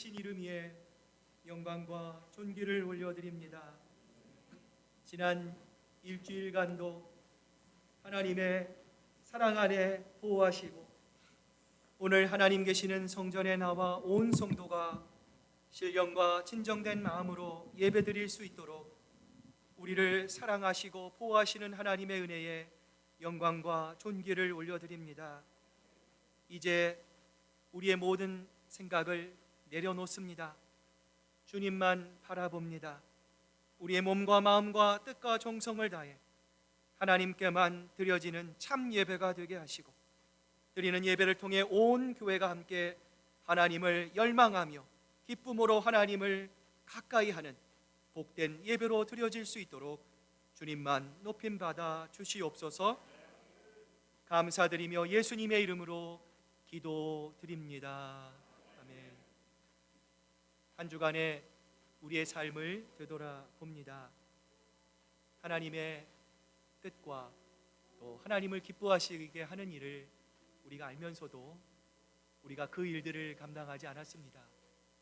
크신 이름 위에 영광과 존귀를 올려드립니다. 지난 일주일간도 하나님의 사랑 안에 보호하시고 오늘 하나님 계시는 성전에 나와 온 성도가 신령과 진정된 마음으로 예배드릴 수 있도록 우리를 사랑하시고 보호하시는 하나님의 은혜에 영광과 존귀를 올려드립니다. 이제 우리의 모든 생각을 내려놓습니다. 주님만 바라봅니다. 우리의 몸과 마음과 뜻과 정성을 다해 하나님께만 드려지는 참 예배가 되게 하시고 드리는 예배를 통해 온 교회가 함께 하나님을 열망하며 기쁨으로 하나님을 가까이 하는 복된 예배로 드려질 수 있도록 주님만 높임받아 주시옵소서. 감사드리며 예수님의 이름으로 기도드립니다. 아멘. 한 주간에 우리의 삶을 되돌아봅니다. 하나님의 뜻과 또 하나님을 기뻐하시게 하는 일을 우리가 알면서도 우리가 그 일들을 감당하지 않았습니다.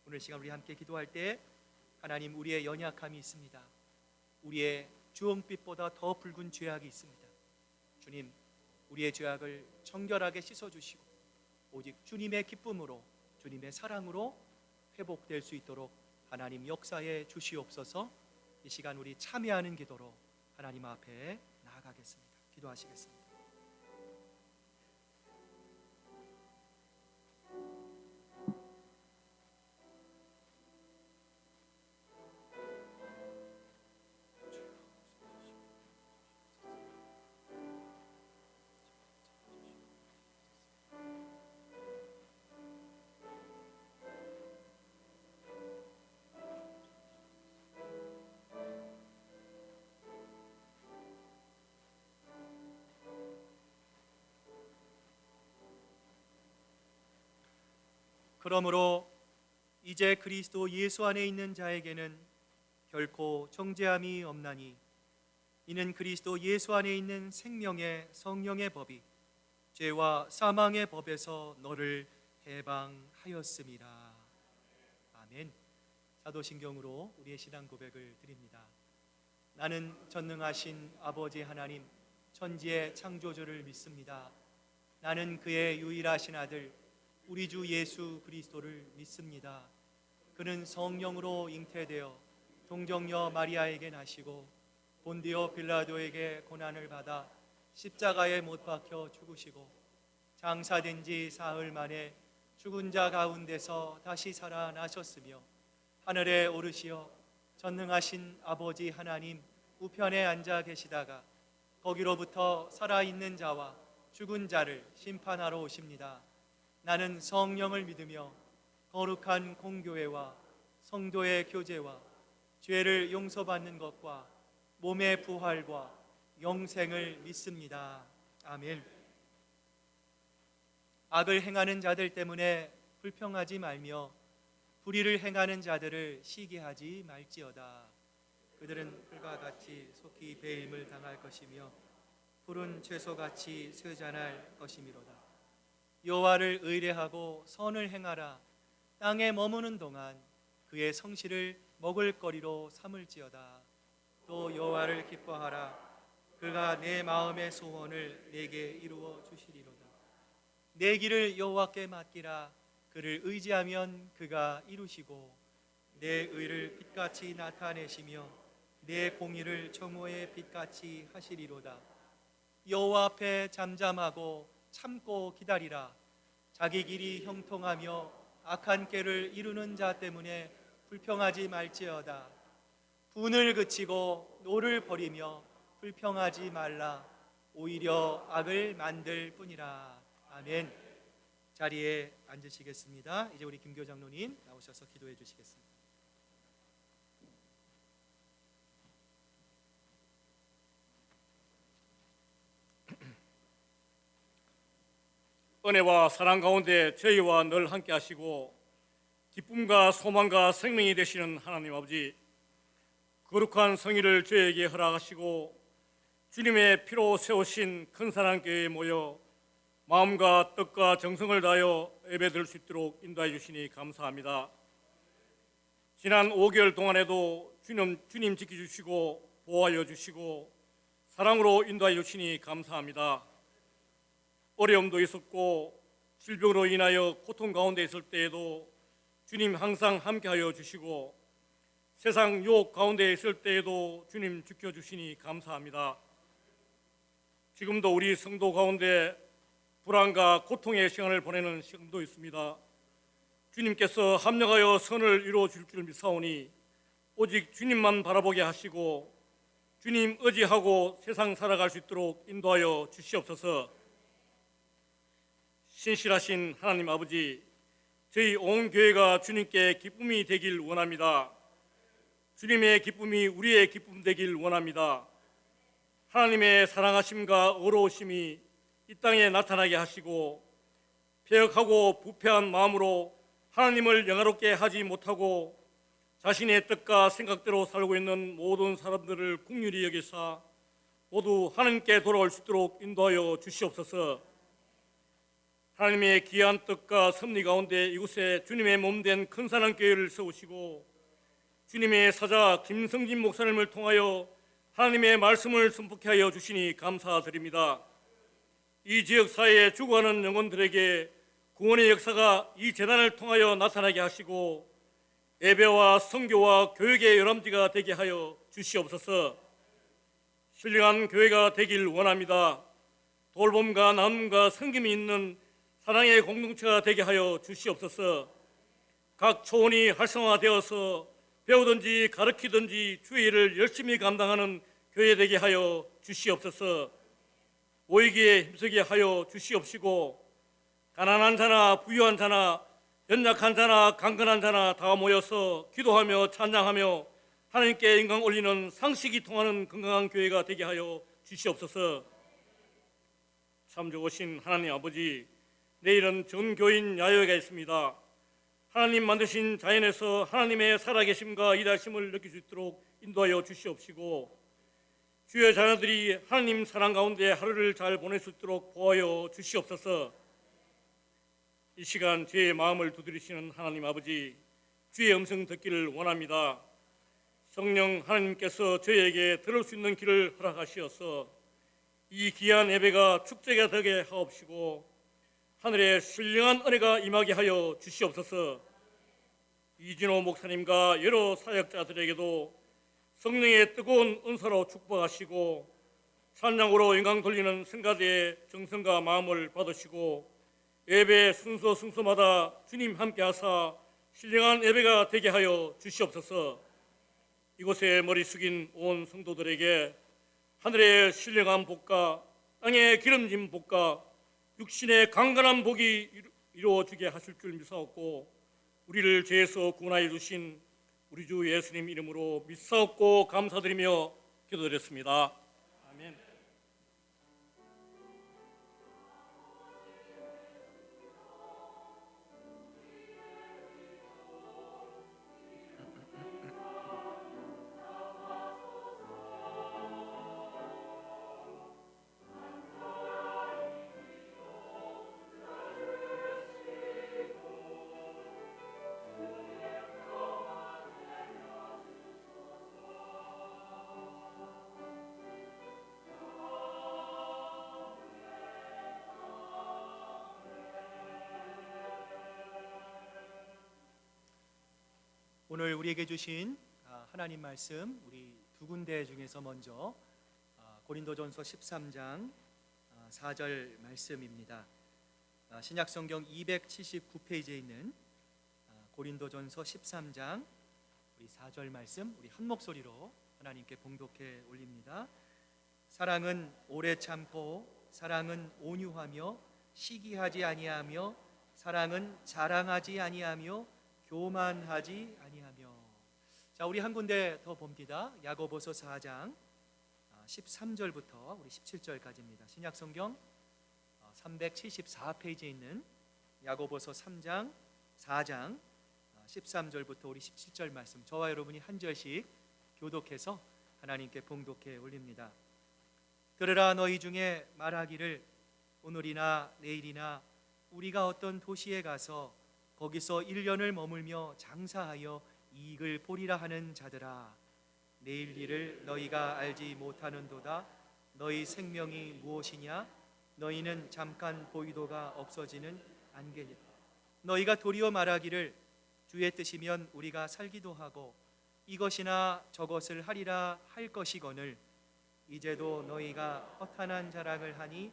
오늘 시간 우리 함께 기도할 때 하나님, 우리의 연약함이 있습니다. 우리의 주홍빛보다 더 붉은 죄악이 있습니다. 주님, 우리의 죄악을 정결하게 씻어주시고 오직 주님의 기쁨으로 주님의 사랑으로 회복될 수 있도록 하나님 역사해 주시옵소서. 이 시간 우리 참여하는 기도로 하나님 앞에 나아가겠습니다. 기도하시겠습니다. 그러므로 이제 그리스도 예수 안에 있는 자에게는 결코 정죄함이 없나니 이는 그리스도 예수 안에 있는 생명의 성령의 법이 죄와 사망의 법에서 너를 해방하였음이라. 아멘. 사도신경으로 우리의 신앙 고백을 드립니다. 나는 전능하신 아버지 하나님 천지의 창조주를 믿습니다. 나는 그의 유일하신 아들 우리 주 예수 그리스도를 믿습니다. 그는 성령으로 잉태되어 동정녀 마리아에게 나시고 본디오 빌라도에게 고난을 받아 십자가에 못 박혀 죽으시고 장사된 지 사흘 만에 죽은 자 가운데서 다시 살아나셨으며 하늘에 오르시어 전능하신 아버지 하나님 우편에 앉아 계시다가 거기로부터 살아있는 자와 죽은 자를 심판하러 오십니다. 나는 성령을 믿으며 거룩한 공교회와 성도의 교제와 죄를 용서받는 것과 몸의 부활과 영생을 믿습니다. 아멘. 악을 행하는 자들 때문에 불평하지 말며 불의를 행하는 자들을 시기하지 말지어다. 그들은 불과 같이 속히 배임을 당할 것이며 불은 채소같이 쇠잔할 것이미로다. 여호와를 의뢰하고 선을 행하라. 땅에 머무는 동안 그의 성실을 먹을거리로 삼을지어다. 또 여호와를 기뻐하라. 그가 내 마음의 소원을 내게 이루어 주시리로다. 내 길을 여호와께 맡기라. 그를 의지하면 그가 이루시고 내 의를 빛같이 나타내시며 내 공의를 정오의 빛같이 하시리로다. 여호와 앞에 잠잠하고 참고 기다리라. 자기 길이 형통하며 악한 꾀를 이루는 자 때문에 불평하지 말지어다. 분을 그치고 노를 버리며 불평하지 말라. 오히려 악을 만들 뿐이라. 아멘. 자리에 앉으시겠습니다. 이제 우리 김교 장로님 나오셔서 기도해 주시겠습니다. 은혜와 사랑 가운데 저희와 늘 함께 하시고 기쁨과 소망과 생명이 되시는 하나님 아버지, 거룩한 성의를 저희에게 허락하시고 주님의 피로 세우신 큰 사랑교회에 모여 마음과 뜻과 정성을 다하여 예배드릴 수 있도록 인도해 주시니 감사합니다. 지난 5개월 동안에도 주님 지켜주시고 보호하여 주시고 사랑으로 인도하여 주시니 감사합니다. 어려움도 있었고 질병으로 인하여 고통 가운데 있을 때에도 주님 항상 함께하여 주시고 세상 유혹 가운데 있을 때에도 주님 지켜주시니 감사합니다. 지금도 우리 성도 가운데 불안과 고통의 시간을 보내는 시간도 있습니다. 주님께서 합력하여 선을 이루어 줄 줄 믿사오니 오직 주님만 바라보게 하시고 주님 의지하고 세상 살아갈 수 있도록 인도하여 주시옵소서. 신실하신 하나님 아버지, 저희 온 교회가 주님께 기쁨이 되길 원합니다. 주님의 기쁨이 우리의 기쁨 되길 원합니다. 하나님의 사랑하심과 의로우심이 이 땅에 나타나게 하시고 패역하고 부패한 마음으로 하나님을 영화롭게 하지 못하고 자신의 뜻과 생각대로 살고 있는 모든 사람들을 긍휼히 여기사 모두 하나님께 돌아올 수 있도록 인도하여 주시옵소서. 하나님의 귀한 뜻과 섭리 가운데 이곳에 주님의 몸된 큰사랑 교회를 세우시고 주님의 사자 김성진 목사님을 통하여 하나님의 말씀을 선포케 하여 주시니 감사드립니다. 이 지역 사회에 죽어가는 영혼들에게 구원의 역사가 이 재단을 통하여 나타나게 하시고 예배와 선교와 교육의 열람지가 되게 하여 주시옵소서. 신령한 교회가 되길 원합니다. 돌봄과 나눔과 섬김이 있는 사랑의 공동체가 되게 하여 주시옵소서. 각 초원이 활성화되어서 배우든지 가르치든지 주의 일을 열심히 감당하는 교회 되게 하여 주시옵소서. 모이기에 힘쓰게 하여 주시옵시고 가난한 자나 부유한 자나 연약한 자나 강건한 자나 다 모여서 기도하며 찬양하며 하나님께 영광 올리는 상식이 통하는 건강한 교회가 되게 하여 주시옵소서. 참 좋으신 하나님 아버지, 내일은 전교인 야외가 있습니다. 하나님 만드신 자연에서 하나님의 살아계심과 일하심을 느낄 수 있도록 인도하여 주시옵시고 주의 자녀들이 하나님 사랑 가운데 하루를 잘 보낼 수 있도록 보호하여 주시옵소서. 이 시간 주의 마음을 두드리시는 하나님 아버지, 주의 음성 듣기를 원합니다. 성령 하나님께서 저희에게 들을 수 있는 길을 허락하시어서 이 귀한 예배가 축제가 되게 하옵시고 하늘의 신령한 은혜가 임하게 하여 주시옵소서. 이진호 목사님과 여러 사역자들에게도 성령의 뜨거운 은사로 축복하시고 찬양으로 영광 돌리는 성가대의 정성과 마음을 받으시고 예배 순서 순서마다 주님 함께 하사 신령한 예배가 되게 하여 주시옵소서. 이곳에 머리 숙인 온 성도들에게 하늘의 신령한 복과 땅의 기름진 복과 육신의 강건한 복이 이루어지게 하실 줄 믿사옵고 우리를 죄에서 구원하여 주신 우리 주 예수님 이름으로 믿사옵고 감사드리며 기도드렸습니다. 아멘. 오늘 우리에게 주신 하나님 말씀 우리 두 군데 중에서 먼저 고린도전서 13장 4절 말씀입니다. 신약성경 279페이지에 있는 고린도전서 13장 우리 4절 말씀 우리 한 목소리로 하나님께 봉독해 올립니다. 사랑은 오래 참고 사랑은 온유하며 시기하지 아니하며 사랑은 자랑하지 아니하며 교만하지 아니하며. 자, 우리 한 군데 더 봅니다. 야고보서 4장 13절부터 우리 17절까지입니다. 신약성경 374페이지에 있는 야고보서 3장 4장 13절부터 우리 17절 말씀 저와 여러분이 한 절씩 교독해서 하나님께 봉독해 올립니다. 들으라, 너희 중에 말하기를 오늘이나 내일이나 우리가 어떤 도시에 가서 거기서 1년을 머물며 장사하여 이익을 보리라 하는 자들아, 내일 일을 너희가 알지 못하는도다. 너희 생명이 무엇이냐? 너희는 잠깐 보이도가 없어지는 안개니라. 너희가 도리어 말하기를 주의 뜻이면 우리가 살기도 하고 이것이나 저것을 하리라 할 것이거늘 이제도 너희가 허탄한 자랑을 하니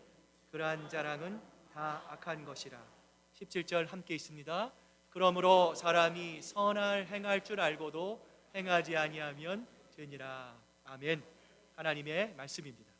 그러한 자랑은 다 악한 것이라. 17절 함께 있습니다. 그러므로 사람이 선을 행할 줄 알고도 행하지 아니하면 죄니라. 아멘. 하나님의 말씀입니다.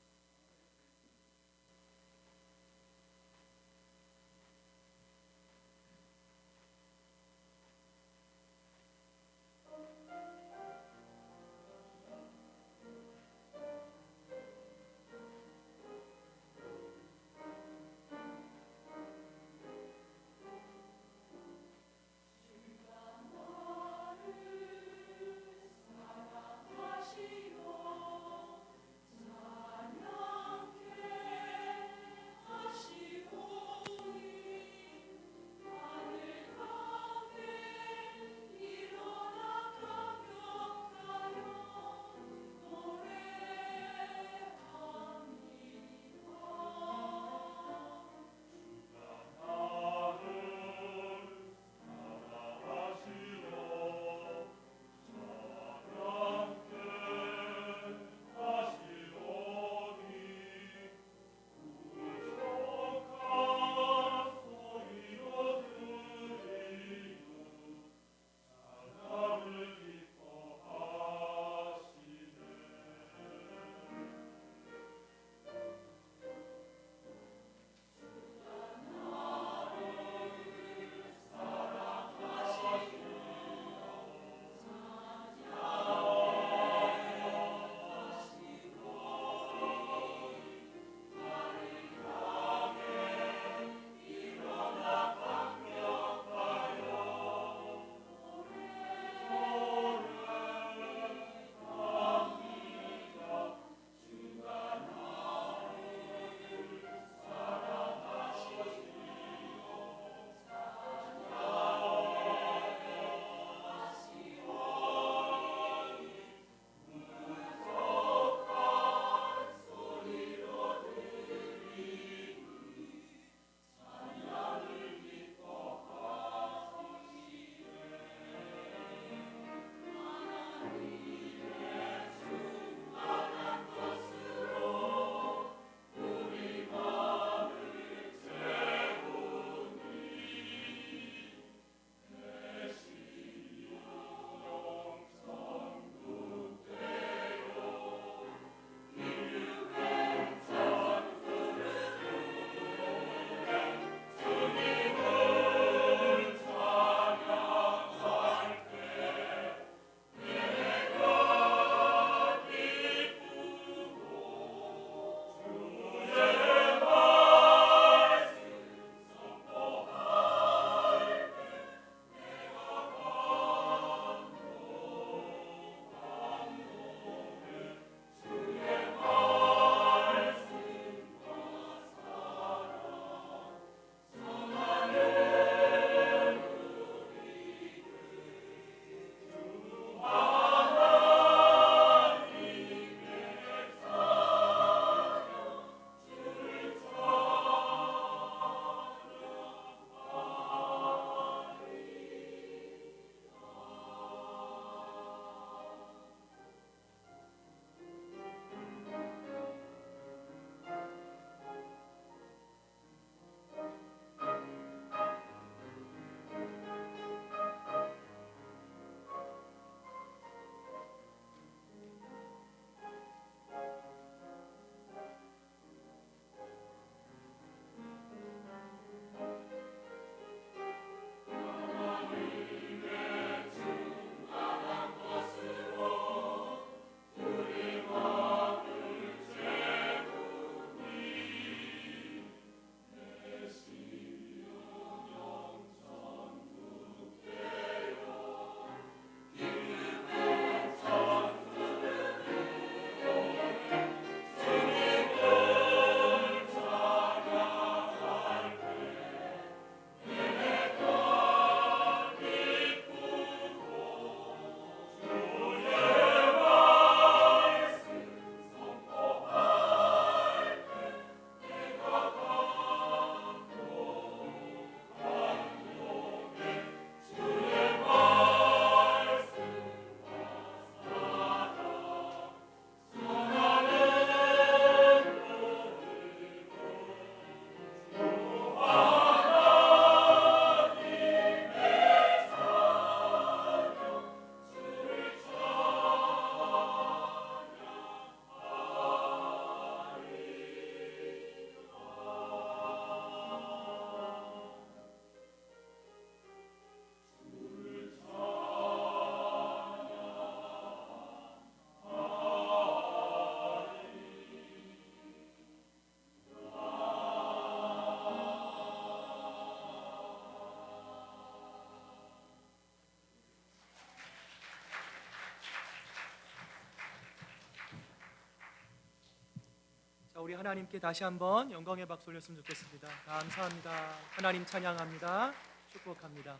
우리 하나님께 다시 한번 영광의 박수 올렸으면 좋겠습니다. 감사합니다. 하나님 찬양합니다. 축복합니다.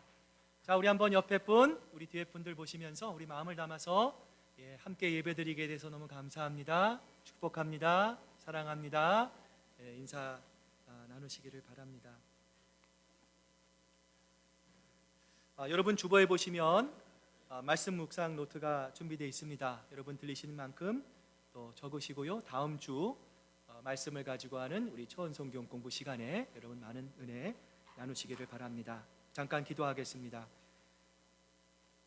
자, 우리 한번 옆에 분, 우리 뒤에 분들 보시면서 우리 마음을 담아서 함께 예배드리게 돼서 너무 감사합니다. 축복합니다. 사랑합니다. 인사 나누시기를 바랍니다. 여러분 주보에 보시면 말씀 묵상 노트가 준비되어 있습니다. 여러분 들리시는 만큼 또 적으시고요. 다음 주 말씀을 가지고 하는 우리 초원성경 공부 시간에 여러분 많은 은혜 나누시기를 바랍니다. 잠깐 기도하겠습니다.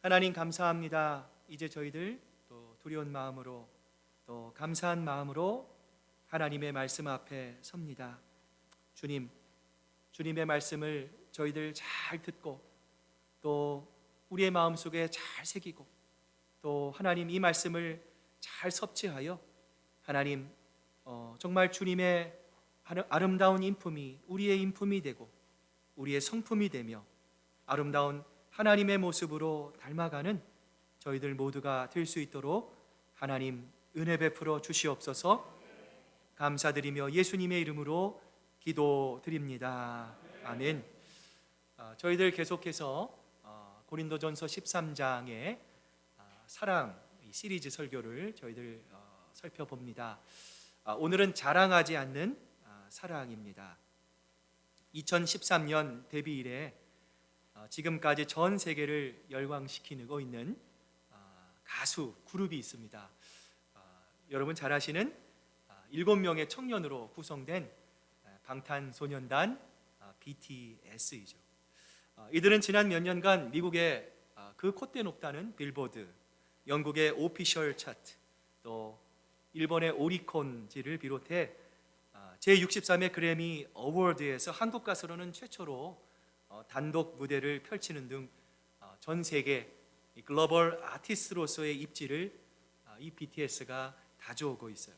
하나님 감사합니다. 이제 저희들 또 두려운 마음으로 또 감사한 마음으로 하나님의 말씀 앞에 섭니다. 주님, 주님의 말씀을 저희들 잘 듣고 또 우리의 마음속에 잘 새기고 또 하나님 이 말씀을 잘 섭취하여 하나님 정말 주님의 아름다운 인품이 우리의 인품이 되고 우리의 성품이 되며 아름다운 하나님의 모습으로 닮아가는 저희들 모두가 될 수 있도록 하나님 은혜 베풀어 주시옵소서. 감사드리며 예수님의 이름으로 기도드립니다. 아멘. 저희들 계속해서 고린도전서 13장의 사랑 시리즈 설교를 저희들 살펴봅니다. 오늘은 자랑하지 않는 사랑입니다. 2013년 데뷔 이래 지금까지 전 세계를 열광시키고 있는 가수 그룹이 있습니다. 여러분 잘 아시는 7명의 청년으로 구성된 방탄소년단 BTS이죠. 이들은 지난 몇 년간 미국의 그 콧대 높다는 빌보드, 영국의 오피셜 차트, 또 일본의 오리콘지를 비롯해 제63회 그래미 어워드에서 한국 가수로는 최초로 단독 무대를 펼치는 등 전 세계 글로벌 아티스트로서의 입지를 이 BTS가 다져오고 있어요.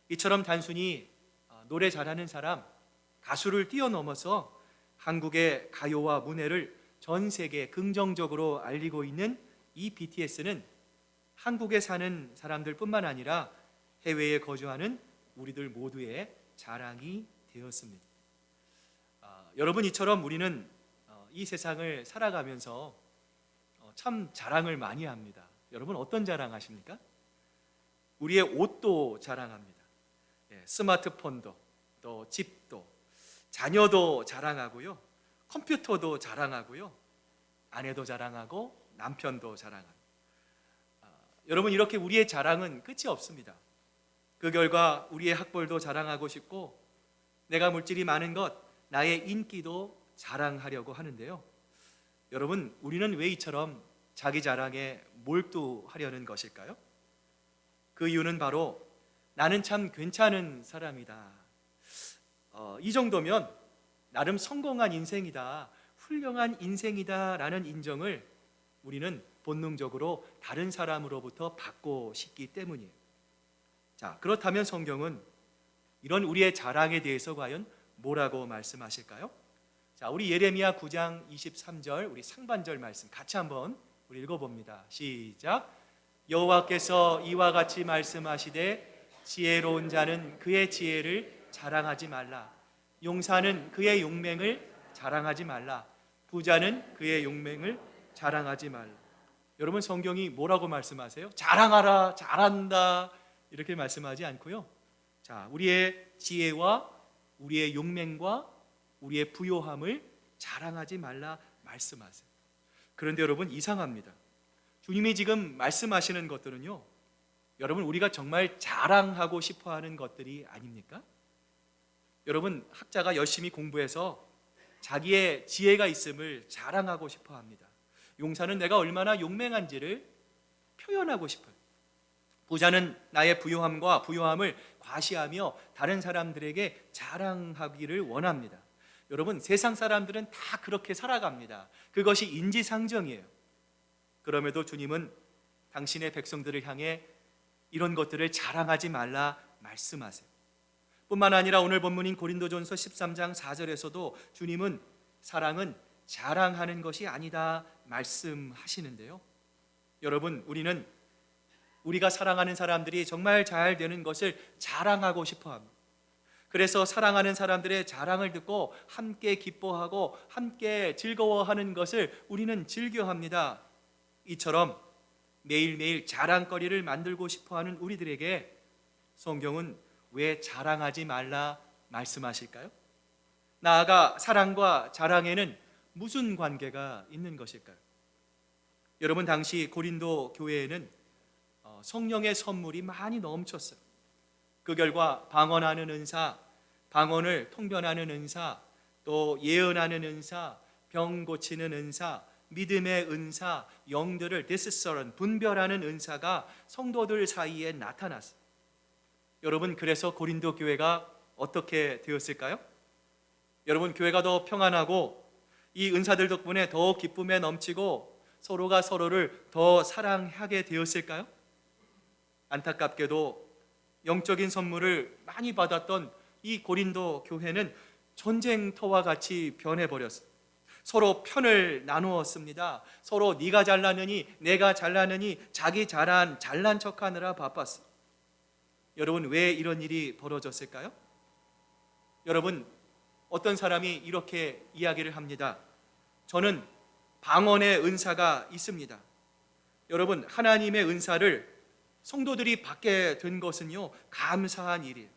이처럼 단순히 노래 잘하는 사람, 가수를 뛰어넘어서 한국의 가요와 문화를 전 세계에 긍정적으로 알리고 있는 이 BTS는 한국에 사는 사람들뿐만 아니라 해외에 거주하는 우리들 모두의 자랑이 되었습니다. 여러분 이처럼 우리는 이 세상을 살아가면서 참 자랑을 많이 합니다. 여러분 어떤 자랑 하십니까? 우리의 옷도 자랑합니다. 스마트폰도, 또 집도, 자녀도 자랑하고요. 컴퓨터도 자랑하고요. 아내도 자랑하고 남편도 자랑합니다. 여러분 이렇게 우리의 자랑은 끝이 없습니다. 그 결과 우리의 학벌도 자랑하고 싶고 내가 물질이 많은 것, 나의 인기도 자랑하려고 하는데요. 여러분 우리는 왜 이처럼 자기 자랑에 몰두하려는 것일까요? 그 이유는 바로 나는 참 괜찮은 사람이다. 이 정도면 나름 성공한 인생이다, 훌륭한 인생이다 라는 인정을 우리는 본능적으로 다른 사람으로부터 받고 싶기 때문이에요. 자, 그렇다면 성경은 이런 우리의 자랑에 대해서 과연 뭐라고 말씀하실까요? 자, 우리 예레미야 9장 23절 우리 상반절 말씀 같이 한번 우리 읽어봅니다. 시작. 여호와께서 이와 같이 말씀하시되 지혜로운 자는 그의 지혜를 자랑하지 말라. 용사는 그의 용맹을 자랑하지 말라. 부자는 그의 용맹을 자랑하지 말라. 여러분 성경이 뭐라고 말씀하세요? 자랑하라, 잘한다 이렇게 말씀하지 않고요. 자, 우리의 지혜와 우리의 용맹과 우리의 부요함을 자랑하지 말라 말씀하세요. 그런데 여러분 이상합니다. 주님이 지금 말씀하시는 것들은요, 여러분 우리가 정말 자랑하고 싶어하는 것들이 아닙니까? 여러분 학자가 열심히 공부해서 자기의 지혜가 있음을 자랑하고 싶어합니다. 용사는 내가 얼마나 용맹한지를 표현하고 싶어요. 부자는 나의 부요함과 부요함을 과시하며 다른 사람들에게 자랑하기를 원합니다. 여러분 세상 사람들은 다 그렇게 살아갑니다. 그것이 인지상정이에요. 그럼에도 주님은 당신의 백성들을 향해 이런 것들을 자랑하지 말라 말씀하세요. 뿐만 아니라 오늘 본문인 고린도전서 13장 4절에서도 주님은 사랑은 자랑하는 것이 아니다 말씀하시는데요. 여러분 우리는 우리가 사랑하는 사람들이 정말 잘 되는 것을 자랑하고 싶어 합니다. 그래서 사랑하는 사람들의 자랑을 듣고 함께 기뻐하고 함께 즐거워하는 것을 우리는 즐겨합니다. 이처럼 매일매일 자랑거리를 만들고 싶어하는 우리들에게 성경은 왜 자랑하지 말라 말씀하실까요? 나아가 사랑과 자랑에는 무슨 관계가 있는 것일까요? 여러분, 당시 고린도 교회에는 성령의 선물이 많이 넘쳤어요. 그 결과 방언하는 은사, 방언을 통변하는 은사, 또 예언하는 은사, 병 고치는 은사, 믿음의 은사, 영들을 디스서런 분별하는 은사가 성도들 사이에 나타났어요. 여러분, 그래서 고린도 교회가 어떻게 되었을까요? 여러분, 교회가 더 평안하고 이 은사들 덕분에 더 기쁨에 넘치고 서로가 서로를 더 사랑하게 되었을까요? 안타깝게도 영적인 선물을 많이 받았던 이 고린도 교회는 전쟁터와 같이 변해버렸어요. 서로 편을 나누었습니다. 서로 네가 잘나느니 내가 잘나느니 자기 잘난 척하느라 바빴어요. 여러분, 왜 이런 일이 벌어졌을까요? 여러분, 어떤 사람이 이렇게 이야기를 합니다. 저는 방언의 은사가 있습니다. 여러분, 하나님의 은사를 성도들이 받게 된 것은요, 감사한 일이에요.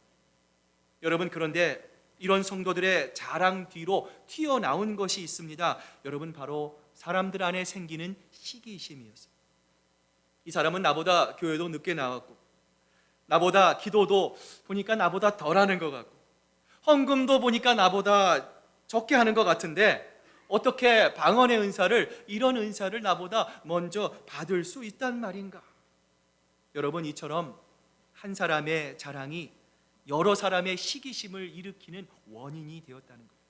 여러분, 그런데 이런 성도들의 자랑 뒤로 튀어나온 것이 있습니다. 여러분, 바로 사람들 안에 생기는 시기심이었어요. 이 사람은 나보다 교회도 늦게 나왔고, 나보다 기도도 보니까 나보다 덜 하는 것 같고, 헌금도 보니까 나보다 적게 하는 것 같은데 어떻게 방언의 은사를, 이런 은사를 나보다 먼저 받을 수 있단 말인가? 여러분, 이처럼 한 사람의 자랑이 여러 사람의 시기심을 일으키는 원인이 되었다는 거예요.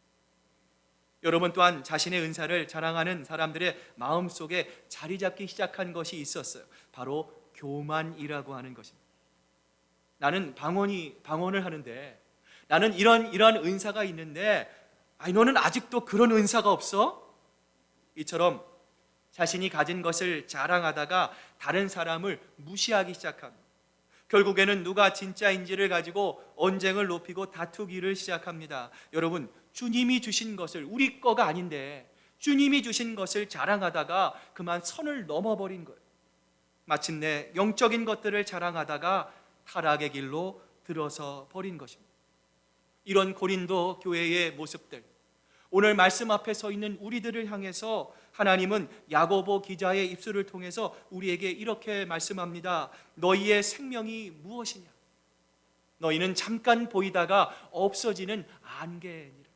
여러분, 또한 자신의 은사를 자랑하는 사람들의 마음속에 자리 잡기 시작한 것이 있었어요. 바로 교만이라고 하는 것입니다. 나는 방언을 하는데, 나는 이런 은사가 있는데, 아니 너는 아직도 그런 은사가 없어? 이처럼 자신이 가진 것을 자랑하다가 다른 사람을 무시하기 시작합니다. 결국에는 누가 진짜인지를 가지고 언쟁을 높이고 다투기를 시작합니다. 여러분, 주님이 주신 것을, 우리 거가 아닌데 주님이 주신 것을 자랑하다가 그만 선을 넘어버린 거예요. 마침내 영적인 것들을 자랑하다가 타락의 길로 들어서 버린 것입니다. 이런 고린도 교회의 모습들, 오늘 말씀 앞에 서 있는 우리들을 향해서 하나님은 야고보 기자의 입술을 통해서 우리에게 이렇게 말씀합니다. 너희의 생명이 무엇이냐? 너희는 잠깐 보이다가 없어지는 안개니라.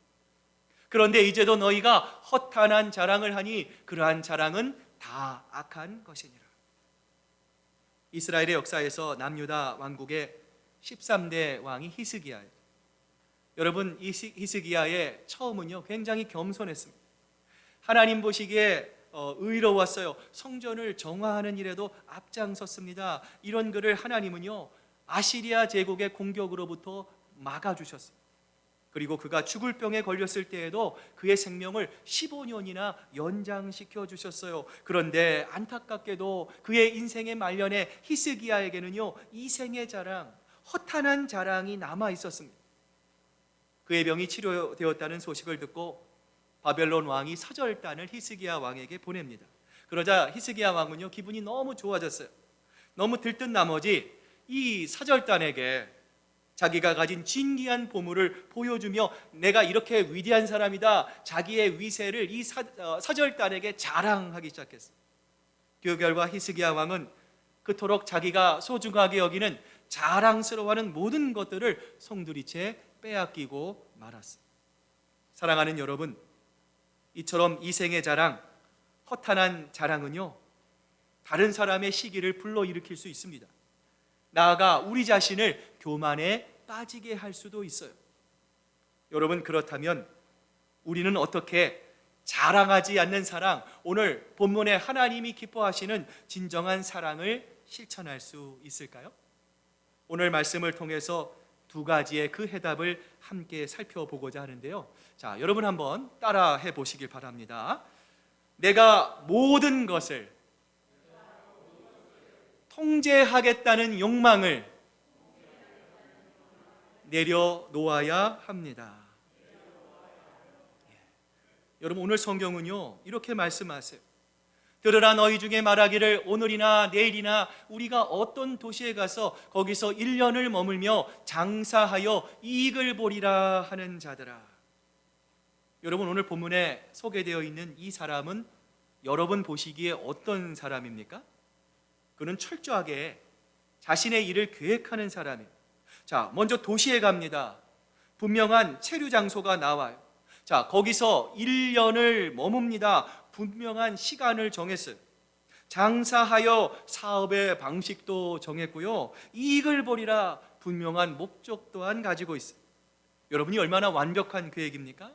그런데 이제도 너희가 허탄한 자랑을 하니 그러한 자랑은 다 악한 것이니라. 이스라엘의 역사에서 남유다 왕국의 13대 왕이 히스기야예요. 여러분, 이 히스기야의 처음은요 굉장히 겸손했습니다. 하나님 보시기에 의로웠어요. 성전을 정화하는 일에도 앞장섰습니다. 이런 그를 하나님은요 아시리아 제국의 공격으로부터 막아주셨어요. 그리고 그가 죽을 병에 걸렸을 때에도 그의 생명을 15년이나 연장시켜 주셨어요. 그런데 안타깝게도 그의 인생의 말년에 히스기야에게는요 이생의 자랑, 허탄한 자랑이 남아 있었습니다. 그의 병이 치료되었다는 소식을 듣고 바벨론 왕이 사절단을 히스기야 왕에게 보냅니다. 그러자 히스기야 왕은요 기분이 너무 좋아졌어요. 너무 들뜬 나머지 이 사절단에게 자기가 가진 진귀한 보물을 보여주며 내가 이렇게 위대한 사람이다, 자기의 위세를 이 사절단에게 자랑하기 시작했어요. 그 결과 히스기야 왕은 그토록 자기가 소중하게 여기는 자랑스러워하는 모든 것들을 송두리째 빼앗기고 말았어요. 사랑하는 여러분, 이처럼 이생의 자랑, 허탄한 자랑은요 다른 사람의 시기를 불러일으킬 수 있습니다. 나아가 우리 자신을 교만에 빠지게 할 수도 있어요. 여러분, 그렇다면 우리는 어떻게 자랑하지 않는 사랑, 오늘 본문에 하나님이 기뻐하시는 진정한 사랑을 실천할 수 있을까요? 오늘 말씀을 통해서 두 가지의 그 해답을 함께 살펴보고자 하는데요. 자, 여러분 한번 따라해 보시길 바랍니다. 내가 모든 것을 통제하겠다는 욕망을 내려놓아야 합니다. 여러분, 오늘 성경은요 이렇게 말씀하세요. 들으라, 너희 중에 말하기를 오늘이나 내일이나 우리가 어떤 도시에 가서 거기서 1년을 머물며 장사하여 이익을 보리라 하는 자들아. 여러분, 오늘 본문에 소개되어 있는 이 사람은 여러분 보시기에 어떤 사람입니까? 그는 철저하게 자신의 일을 계획하는 사람이에요. 자, 먼저 도시에 갑니다. 분명한 체류 장소가 나와요. 자, 거기서 1년을 머뭅니다. 분명한 시간을 정했어요. 장사하여 사업의 방식도 정했고요. 이익을 보리라 분명한 목적 또한 가지고 있어요. 여러분이 얼마나 완벽한 계획입니까?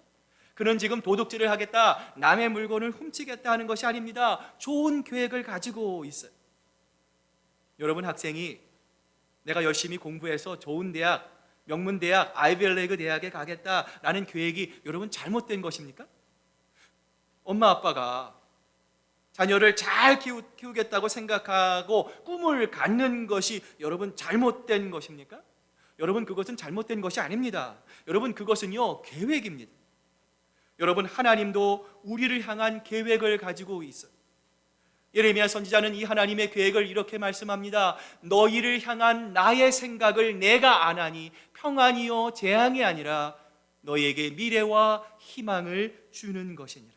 그는 지금 도둑질을 하겠다, 남의 물건을 훔치겠다 하는 것이 아닙니다. 좋은 계획을 가지고 있어요. 여러분, 학생이 내가 열심히 공부해서 좋은 대학, 명문대학, 아이비리그 대학에 가겠다라는 계획이 여러분 잘못된 것입니까? 엄마 아빠가 자녀를 잘 키우겠다고 생각하고 꿈을 갖는 것이 여러분 잘못된 것입니까? 여러분, 그것은 잘못된 것이 아닙니다. 여러분, 그것은요 계획입니다. 여러분, 하나님도 우리를 향한 계획을 가지고 있어요. 예레미야 선지자는 이 하나님의 계획을 이렇게 말씀합니다. 너희를 향한 나의 생각을 내가 아나니 평안이요 재앙이 아니라 너희에게 미래와 희망을 주는 것이니라.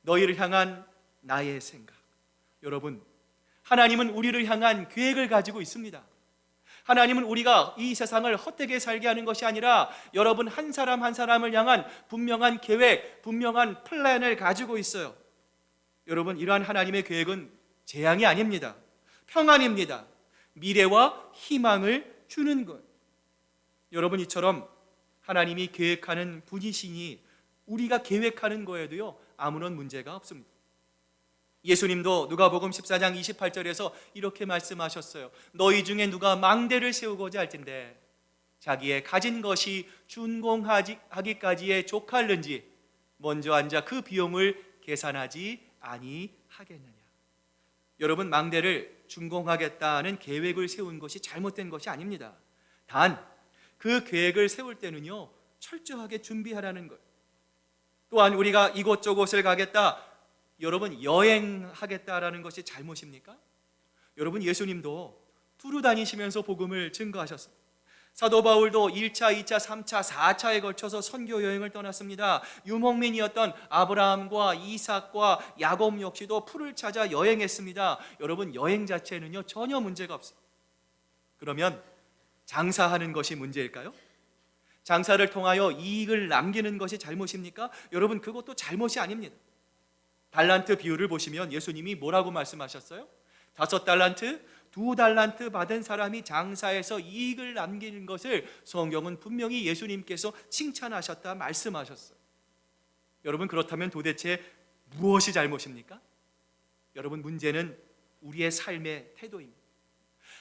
너희를 향한 나의 생각. 여러분, 하나님은 우리를 향한 계획을 가지고 있습니다. 하나님은 우리가 이 세상을 헛되게 살게 하는 것이 아니라 여러분 한 사람 한 사람을 향한 분명한 계획, 분명한 플랜을 가지고 있어요. 여러분, 이러한 하나님의 계획은 재앙이 아닙니다. 평안입니다. 미래와 희망을 주는 것. 여러분, 이처럼 하나님이 계획하는 분이시니 우리가 계획하는 거에도요 아무런 문제가 없습니다. 예수님도 누가복음 14장 28절에서 이렇게 말씀하셨어요. 너희 중에 누가 망대를 세우고자 할진대 자기의 가진 것이 준공하기까지에 족할는지 먼저 앉아 그 비용을 계산하지 아니하겠느냐. 여러분, 망대를 준공하겠다는 계획을 세운 것이 잘못된 것이 아닙니다. 단 그 계획을 세울 때는요 철저하게 준비하라는 것. 또한 우리가 이곳저곳을 가겠다, 여러분 여행하겠다라는 것이 잘못입니까? 여러분, 예수님도 두루 다니시면서 복음을 증거하셨습니다. 사도 바울도 1차, 2차, 3차, 4차에 걸쳐서 선교 여행을 떠났습니다. 유목민이었던 아브라함과 이삭과 야곱 역시도 풀을 찾아 여행했습니다. 여러분, 여행 자체는요 전혀 문제가 없어요. 그러면 장사하는 것이 문제일까요? 장사를 통하여 이익을 남기는 것이 잘못입니까? 여러분, 그것도 잘못이 아닙니다. 달란트 비유를 보시면 예수님이 뭐라고 말씀하셨어요? 5달란트, 2달란트 받은 사람이 장사해서 이익을 남기는 것을 성경은 분명히 예수님께서 칭찬하셨다 말씀하셨어요. 여러분, 그렇다면 도대체 무엇이 잘못입니까? 여러분, 문제는 우리의 삶의 태도입니다.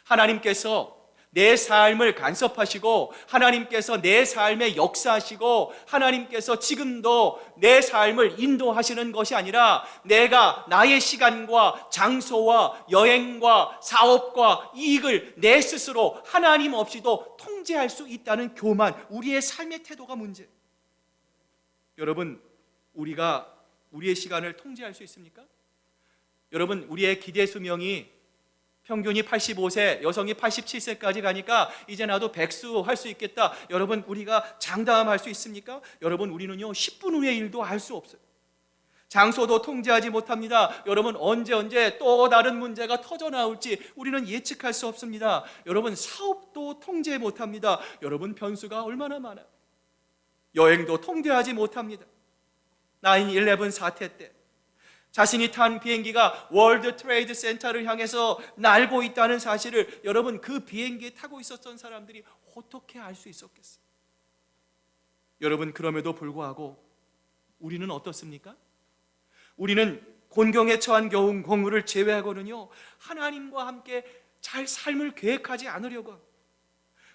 하나님께서 내 삶을 간섭하시고 하나님께서 내 삶에 역사하시고 하나님께서 지금도 내 삶을 인도하시는 것이 아니라 내가 나의 시간과 장소와 여행과 사업과 이익을 내 스스로 하나님 없이도 통제할 수 있다는 교만, 우리의 삶의 태도가 문제예요. 여러분, 우리가 우리의 시간을 통제할 수 있습니까? 여러분, 우리의 기대 수명이 평균이 85세, 여성이 87세까지 가니까 이제 나도 백수할 수 있겠다. 여러분, 우리가 장담할 수 있습니까? 여러분, 우리는요 10분 후의 일도 알 수 없어요. 장소도 통제하지 못합니다. 여러분, 언제 또 다른 문제가 터져 나올지 우리는 예측할 수 없습니다. 여러분, 사업도 통제 못합니다. 여러분, 변수가 얼마나 많아요. 여행도 통제하지 못합니다. 9/11 사태 때 자신이 탄 비행기가 월드 트레이드 센터를 향해서 날고 있다는 사실을 여러분, 그 비행기에 타고 있었던 사람들이 어떻게 알 수 있었겠어요? 여러분, 그럼에도 불구하고 우리는 어떻습니까? 우리는 곤경에 처한 경우를 제외하고는요 하나님과 함께 잘 삶을 계획하지 않으려고 합니다.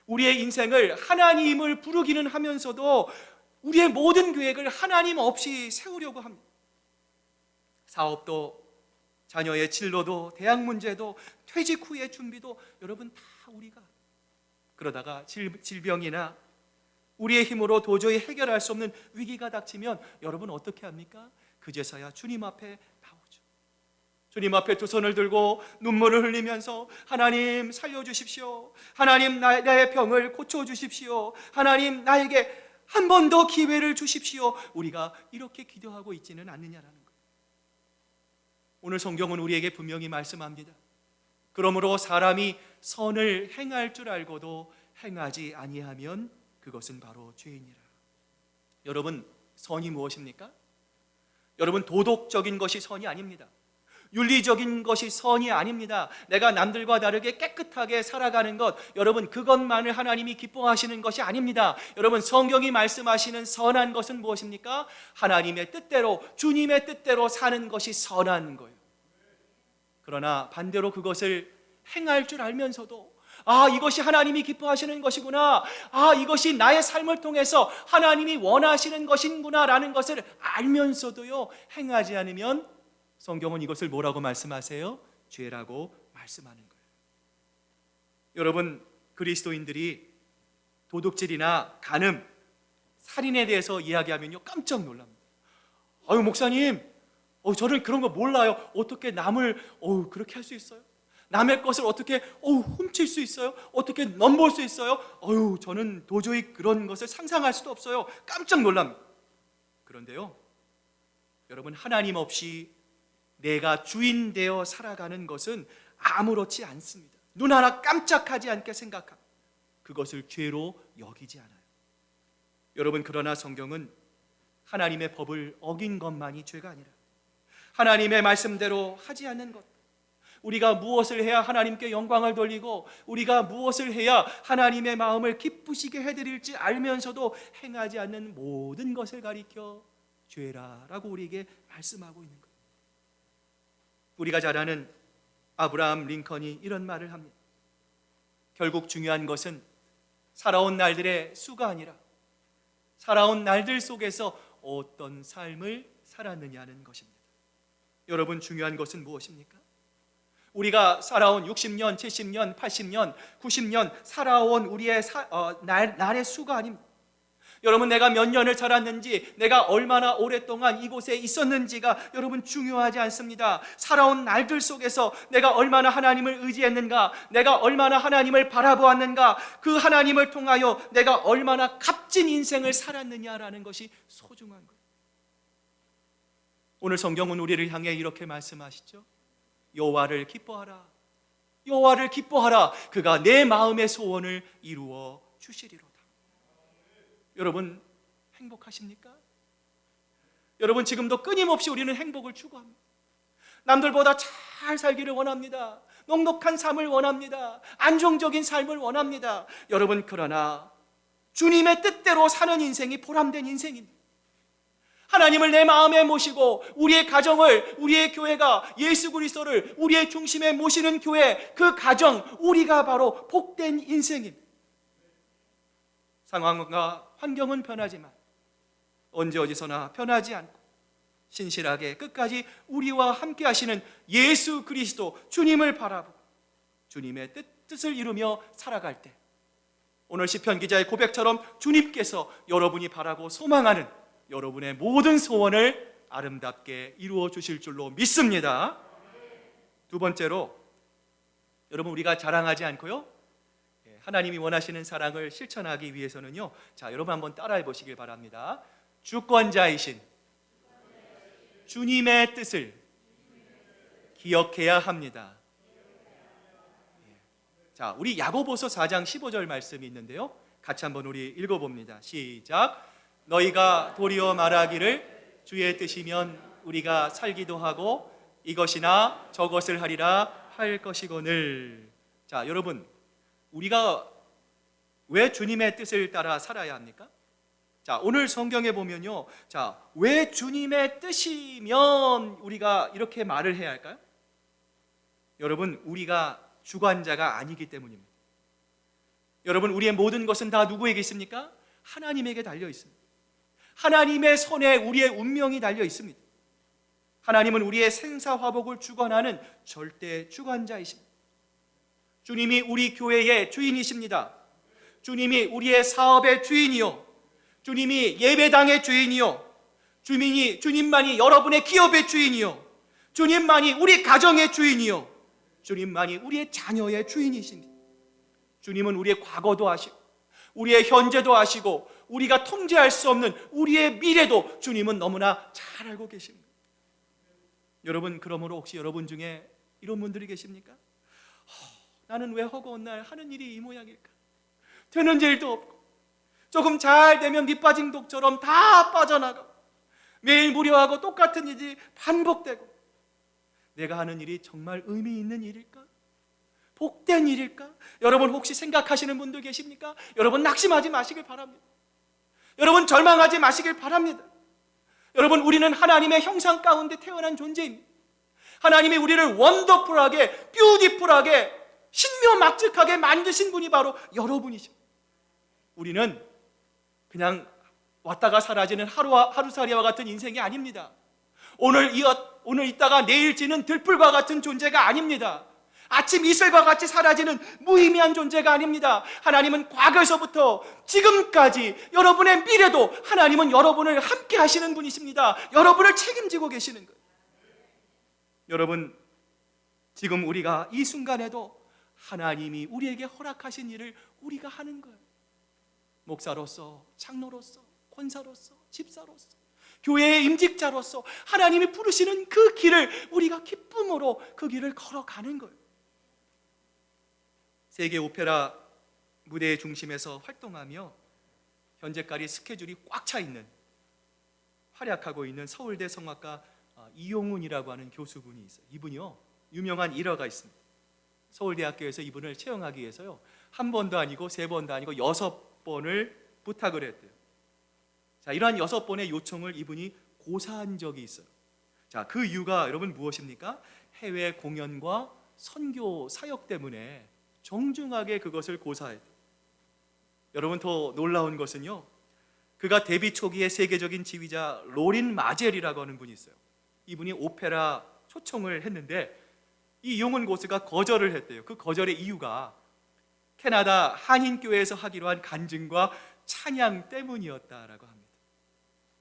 우리의 인생을 하나님을 부르기는 하면서도 우리의 모든 계획을 하나님 없이 세우려고 합니다. 사업도, 자녀의 진로도, 대학 문제도, 퇴직 후의 준비도 여러분 다 우리가 그러다가 질병이나 우리의 힘으로 도저히 해결할 수 없는 위기가 닥치면 여러분 어떻게 합니까? 그제서야 주님 앞에 나오죠. 주님 앞에 두 손을 들고 눈물을 흘리면서 하나님 살려주십시오. 하나님 나의 병을 고쳐주십시오. 하나님 나에게 한 번 더 기회를 주십시오. 우리가 이렇게 기도하고 있지는 않느냐라는 거예요. 오늘 성경은 우리에게 분명히 말씀합니다. 그러므로 사람이 선을 행할 줄 알고도 행하지 아니하면 그것은 바로 죄이니라. 여러분, 선이 무엇입니까? 여러분, 도덕적인 것이 선이 아닙니다. 윤리적인 것이 선이 아닙니다. 내가 남들과 다르게 깨끗하게 살아가는 것, 여러분 그것만을 하나님이 기뻐하시는 것이 아닙니다. 여러분, 성경이 말씀하시는 선한 것은 무엇입니까? 하나님의 뜻대로, 주님의 뜻대로 사는 것이 선한 거예요. 그러나 반대로 그것을 행할 줄 알면서도 이것이 하나님이 기뻐하시는 것이구나, 이것이 나의 삶을 통해서 하나님이 원하시는 것이구나 라는 것을 알면서도요 행하지 않으면 성경은 이것을 뭐라고 말씀하세요? 죄라고 말씀하는 거예요. 여러분, 그리스도인들이 도둑질이나 간음, 살인에 대해서 이야기하면요 깜짝 놀랍니다. 목사님, 저는 그런 거 몰라요. 어떻게 남을 그렇게 할 수 있어요? 남의 것을 어떻게 훔칠 수 있어요? 어떻게 넘볼 수 있어요? 저는 도저히 그런 것을 상상할 수도 없어요. 깜짝 놀랍니다. 그런데요, 여러분, 하나님 없이 내가 주인 되어 살아가는 것은 아무렇지 않습니다. 눈 하나 깜짝하지 않게 생각합니다. 그것을 죄로 여기지 않아요. 여러분, 그러나 성경은 하나님의 법을 어긴 것만이 죄가 아니라 하나님의 말씀대로 하지 않는 것, 우리가 무엇을 해야 하나님께 영광을 돌리고 우리가 무엇을 해야 하나님의 마음을 기쁘시게 해드릴지 알면서도 행하지 않는 모든 것을 가리켜 죄라라고 우리에게 말씀하고 있는 거예요. 우리가 잘 아는 아브라함 링컨이 이런 말을 합니다. 결국 중요한 것은 살아온 날들의 수가 아니라 살아온 날들 속에서 어떤 삶을 살았느냐는 것입니다. 여러분, 중요한 것은 무엇입니까? 우리가 살아온 60년, 70년, 80년, 90년 살아온 우리의 날의 수가 아닙니다. 여러분, 내가 몇 년을 살았는지, 내가 얼마나 오랫동안 이곳에 있었는지가 여러분 중요하지 않습니다. 살아온 날들 속에서 내가 얼마나 하나님을 의지했는가, 내가 얼마나 하나님을 바라보았는가, 그 하나님을 통하여 내가 얼마나 값진 인생을 살았느냐라는 것이 소중한 거예요. 오늘 성경은 우리를 향해 이렇게 말씀하시죠. 여호와를 기뻐하라. 여호와를 기뻐하라. 그가 내 마음의 소원을 이루어 주시리로다. 여러분, 행복하십니까? 여러분, 지금도 끊임없이 우리는 행복을 추구합니다. 남들보다 잘 살기를 원합니다. 넉넉한 삶을 원합니다. 안정적인 삶을 원합니다. 여러분, 그러나 주님의 뜻대로 사는 인생이 보람된 인생입니다. 하나님을 내 마음에 모시고 우리의 가정을, 우리의 교회가 예수 그리스도를 우리의 중심에 모시는 교회, 그 가정, 우리가 바로 복된 인생입니다. 상황과 환경은 변하지만 언제 어디서나 변하지 않고 신실하게 끝까지 우리와 함께 하시는 예수 그리스도 주님을 바라보고 주님의 뜻을 이루며 살아갈 때, 오늘 시편 기자의 고백처럼 주님께서 여러분이 바라고 소망하는 여러분의 모든 소원을 아름답게 이루어 주실 줄로 믿습니다. 두 번째로, 여러분, 우리가 자랑하지 않고요, 하나님이 원하시는 사랑을 실천하기 위해서는요, 자, 여러분 한번 따라해 보시길 바랍니다. 주권자이신 주님의 뜻을 기억해야 합니다. 자, 우리 야고보서 4장 15절 말씀이 있는데요, 같이 한번 우리 읽어봅니다. 시작. 너희가 도리어 말하기를 주의 뜻이면 우리가 살기도 하고 이것이나 저것을 하리라 할 것이거늘. 자, 여러분, 우리가 왜 주님의 뜻을 따라 살아야 합니까? 자, 오늘 성경에 보면요, 자, 왜 주님의 뜻이면 우리가 이렇게 말을 해야 할까요? 여러분, 우리가 주관자가 아니기 때문입니다. 여러분, 우리의 모든 것은 다 누구에게 있습니까? 하나님에게 달려 있습니다. 하나님의 손에 우리의 운명이 달려 있습니다. 하나님은 우리의 생사화복을 주관하는 절대 주관자이십니다. 주님이 우리 교회의 주인이십니다. 주님이 우리의 사업의 주인이요, 주님이 예배당의 주인이요, 주님만이 여러분의 기업의 주인이요, 주님만이 우리 가정의 주인이요, 주님만이 우리의 자녀의 주인이십니다. 주님은 우리의 과거도 아시고 우리의 현재도 아시고 우리가 통제할 수 없는 우리의 미래도 주님은 너무나 잘 알고 계십니다. 여러분, 그러므로 혹시 여러분 중에 이런 분들이 계십니까? 나는 왜 허구한 날 하는 일이 이 모양일까? 되는 일도 없고 조금 잘 되면 밑빠진 독처럼 다 빠져나가고 매일 무료하고 똑같은 일이 반복되고, 내가 하는 일이 정말 의미 있는 일일까? 복된 일일까? 여러분 혹시 생각하시는 분들 계십니까? 여러분 낙심하지 마시길 바랍니다. 여러분 절망하지 마시길 바랍니다. 여러분, 우리는 하나님의 형상 가운데 태어난 존재입니다. 하나님이 우리를 원더풀하게, 뷰티풀하게, 신묘막측하게 만드신 분이 바로 여러분이십니다. 우리는 그냥 왔다가 사라지는 하루살이와 같은 인생이 아닙니다. 오늘 있다가 내일 지는 들불과 같은 존재가 아닙니다. 아침 이슬과 같이 사라지는 무의미한 존재가 아닙니다. 하나님은 과거에서부터 지금까지, 여러분의 미래도 하나님은 여러분을 함께 하시는 분이십니다. 여러분을 책임지고 계시는 거예요. 여러분, 지금 우리가 이 순간에도 하나님이 우리에게 허락하신 일을 우리가 하는 거예요. 목사로서, 장로로서, 권사로서, 집사로서, 교회의 임직자로서 하나님이 부르시는 그 길을 우리가 기쁨으로 그 길을 걸어가는 거예요. 세계 오페라 무대의 중심에서 활동하며 현재까지 스케줄이 꽉 차 있는, 활약하고 있는 서울대 성악가 이용훈이라고 하는 교수분이 있어요. 이분이요, 유명한 일화가 있습니다. 서울대학교에서 이분을 채용하기 위해서요, 한 번도 아니고 세 번도 아니고 6번을 부탁을 했대요. 자, 이러한 6번의 요청을 이분이 고사한 적이 있어요. 자, 그 이유가 여러분 무엇입니까? 해외 공연과 선교 사역 때문에 정중하게 그것을 고사했대요. 여러분, 더 놀라운 것은요, 그가 데뷔 초기의 세계적인 지휘자 로린 마젤이라고 하는 분이 있어요. 이분이 오페라 초청을 했는데 이 이용훈 고수가 거절을 했대요. 그 거절의 이유가 캐나다 한인교회에서 하기로 한 간증과 찬양 때문이었다라고 합니다.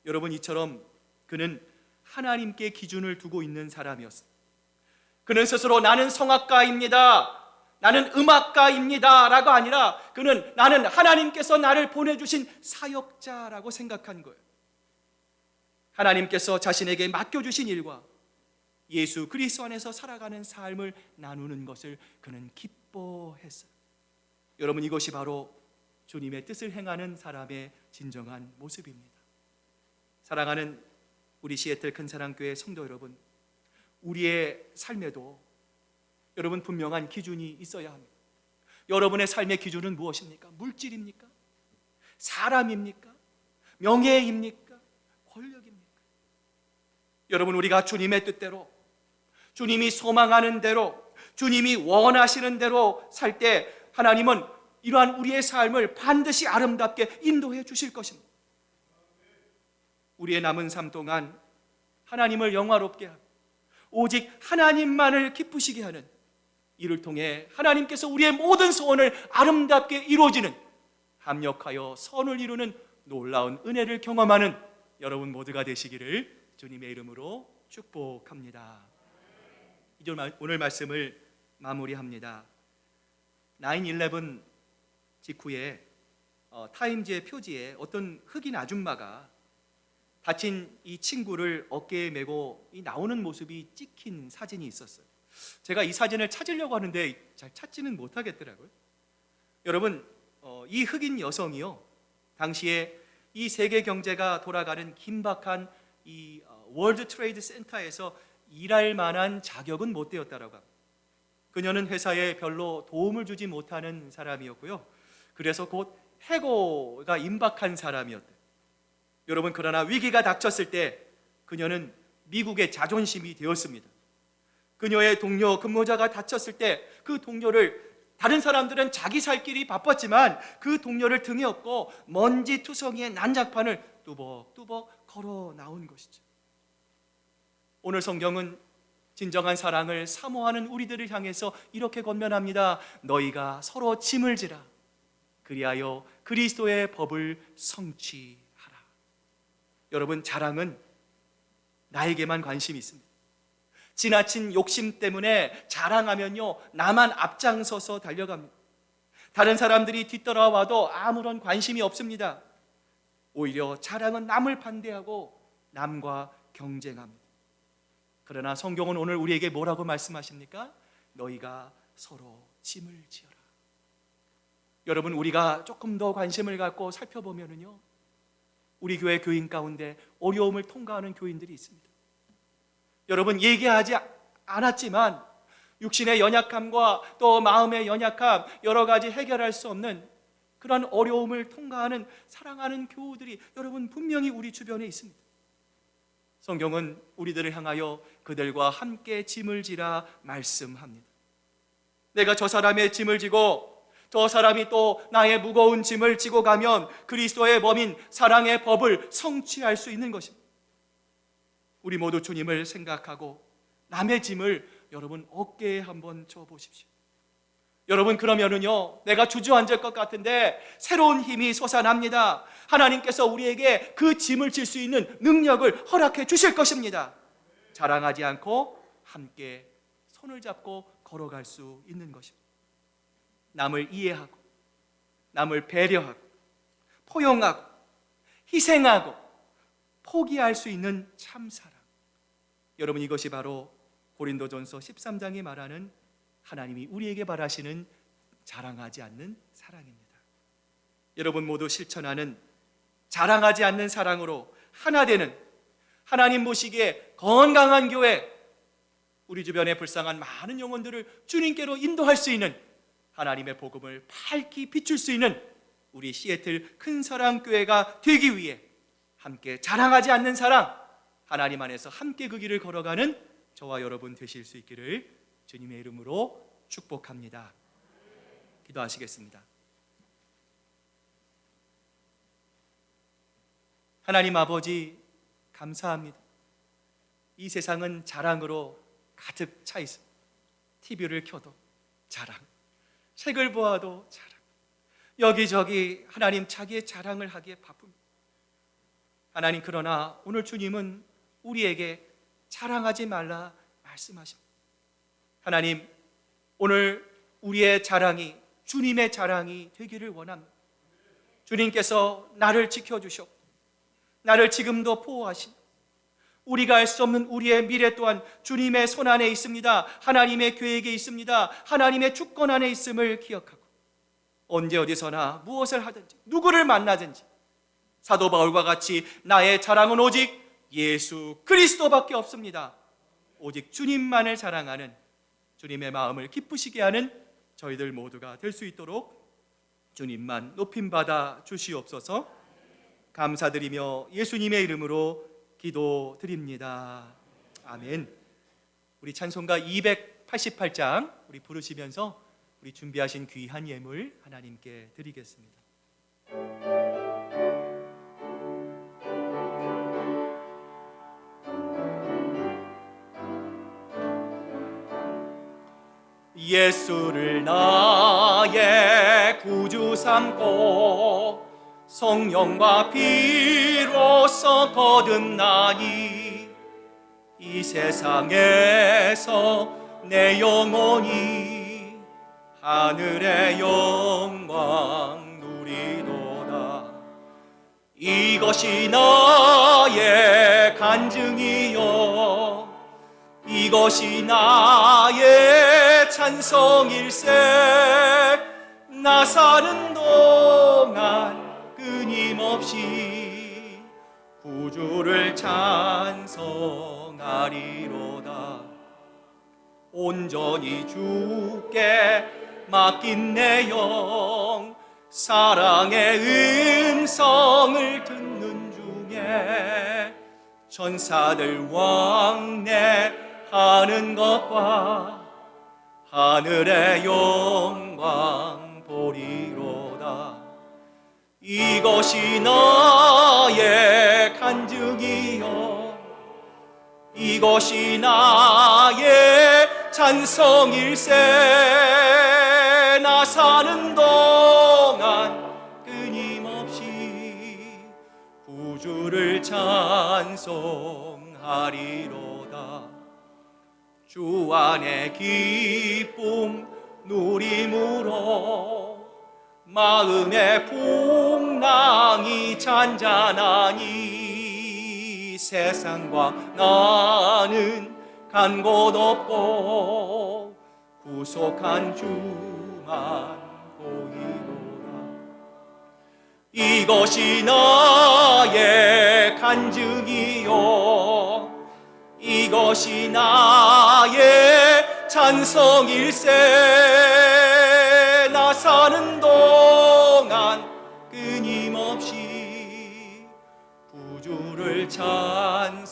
여러분, 이처럼 그는 하나님께 기준을 두고 있는 사람이었습니다. 그는 스스로 나는 성악가입니다, 나는 음악가입니다 라고 아니라 그는 나는 하나님께서 나를 보내주신 사역자라고 생각한 거예요. 하나님께서 자신에게 맡겨주신 일과 예수 그리스도 안에서 살아가는 삶을 나누는 것을 그는 기뻐했어요. 여러분, 이것이 바로 주님의 뜻을 행하는 사람의 진정한 모습입니다. 사랑하는 우리 시애틀 큰사랑교회 성도 여러분, 우리의 삶에도 여러분 분명한 기준이 있어야 합니다. 여러분의 삶의 기준은 무엇입니까? 물질입니까? 사람입니까? 명예입니까? 권력입니까? 여러분, 우리가 주님의 뜻대로, 주님이 소망하는 대로, 주님이 원하시는 대로 살 때 하나님은 이러한 우리의 삶을 반드시 아름답게 인도해 주실 것입니다. 우리의 남은 삶 동안 하나님을 영화롭게 하고 오직 하나님만을 기쁘시게 하는, 이를 통해 하나님께서 우리의 모든 소원을 아름답게 이루어지는, 합력하여 선을 이루는 놀라운 은혜를 경험하는 여러분 모두가 되시기를 주님의 이름으로 축복합니다. 이제 오늘 말씀을 마무리합니다. 9/11 직후에 타임즈의 표지에 어떤 흑인 아줌마가 다친 이 친구를 어깨에 메고 나오는 모습이 찍힌 사진이 있었어요. 제가 이 사진을 찾으려고 하는데 잘 찾지는 못하겠더라고요. 여러분, 이 흑인 여성이요, 당시에 이 세계 경제가 돌아가는 긴박한 이 월드 트레이드 센터에서 일할 만한 자격은 못 되었다라고 합니다. 그녀는 회사에 별로 도움을 주지 못하는 사람이었고요, 그래서 곧 해고가 임박한 사람이었대요. 여러분, 그러나 위기가 닥쳤을 때 그녀는 미국의 자존심이 되었습니다. 그녀의 동료 근무자가 다쳤을 때 그 동료를, 다른 사람들은 자기 살 길이 바빴지만 그 동료를 등에 업고 먼지 투성이의 난장판을 뚜벅뚜벅 걸어 나온 것이죠. 오늘 성경은 진정한 사랑을 사모하는 우리들을 향해서 이렇게 권면합니다. 너희가 서로 짐을 지라. 그리하여 그리스도의 법을 성취하라. 여러분, 자랑은 나에게만 관심이 있습니다. 지나친 욕심 때문에 자랑하면요, 나만 앞장서서 달려갑니다. 다른 사람들이 뒤따라와도 아무런 관심이 없습니다. 오히려 자랑은 남을 반대하고 남과 경쟁합니다. 그러나 성경은 오늘 우리에게 뭐라고 말씀하십니까? 너희가 서로 짐을 지어라. 여러분, 우리가 조금 더 관심을 갖고 살펴보면요, 우리 교회 교인 가운데 어려움을 통과하는 교인들이 있습니다. 여러분, 얘기하지 않았지만 육신의 연약함과 또 마음의 연약함, 여러 가지 해결할 수 없는 그런 어려움을 통과하는 사랑하는 교우들이 여러분 분명히 우리 주변에 있습니다. 성경은 우리들을 향하여 그들과 함께 짐을 지라 말씀합니다. 내가 저 사람의 짐을 지고 저 사람이 또 나의 무거운 짐을 지고 가면 그리스도의 법인 사랑의 법을 성취할 수 있는 것입니다. 우리 모두 주님을 생각하고 남의 짐을 여러분 어깨에 한번 져보십시오. 여러분, 그러면은요, 내가 주저앉을 것 같은데 새로운 힘이 솟아납니다. 하나님께서 우리에게 그 짐을 질 수 있는 능력을 허락해 주실 것입니다. 자랑하지 않고 함께 손을 잡고 걸어갈 수 있는 것입니다. 남을 이해하고 남을 배려하고 포용하고 희생하고 포기할 수 있는 참사랑. 여러분, 이것이 바로 고린도전서 13장이 말하는 하나님이 우리에게 바라시는 자랑하지 않는 사랑입니다. 여러분 모두 실천하는 자랑하지 않는 사랑으로 하나 되는 하나님 보시기에 건강한 교회, 우리 주변에 불쌍한 많은 영혼들을 주님께로 인도할 수 있는 하나님의 복음을 밝히 비출 수 있는 우리 시애틀 큰사랑교회가 되기 위해 함께 자랑하지 않는 사랑, 하나님 안에서 함께 그 길을 걸어가는 저와 여러분 되실 수 있기를 주님의 이름으로 축복합니다. 기도하시겠습니다. 하나님 아버지, 감사합니다. 이 세상은 자랑으로 가득 차 있습니다. TV를 켜도 자랑, 책을 보아도 자랑, 여기저기 하나님 자기의 자랑을 하기에 바쁩니다. 하나님, 그러나 오늘 주님은 우리에게 자랑하지 말라 말씀하십니다. 하나님, 오늘 우리의 자랑이 주님의 자랑이 되기를 원합니다. 주님께서 나를 지켜주셨고 나를 지금도 보호하신, 우리가 알 수 없는 우리의 미래 또한 주님의 손 안에 있습니다. 하나님의 계획에 있습니다. 하나님의 주권 안에 있음을 기억하고 언제 어디서나 무엇을 하든지 누구를 만나든지 사도 바울과 같이 나의 자랑은 오직 예수 그리스도밖에 없습니다. 오직 주님만을 자랑하는, 주님의 마음을 기쁘시게 하는 저희들 모두가 될 수 있도록 주님만 높임받아 주시옵소서. 감사드리며 예수님의 이름으로 기도드립니다. 아멘. 우리 찬송가 288장 우리 부르시면서 우리 준비하신 귀한 예물 하나님께 드리겠습니다. 예수를 나의 구주 삼고 성령과 피로써 거듭나니 이 세상에서 내 영혼이 하늘의 영광 누리도다. 이것이 나의 간증이요 이것이 나의 찬송일세. 나 사는 동안 끊임없이 구주를 찬송하리로다. 온전히 주께 맡긴 내 영 사랑의 음성을 듣는 중에 천사들 왕래하는 것과 하늘의 영광 보리로다. 이것이 나의 간증이요 이것이 나의 찬송일세. 나 사는 동안 찬송하리로다. 주 안에 기쁨 누림으로 마음의 풍랑이 잔잔하니 세상과 나는 간 곳 없고 구속한 주만 보이로다. 이것이 나의 간증이요 이것이 나의 찬송일세. 나 사는 동안 끊임없이 구주를 찬송하리.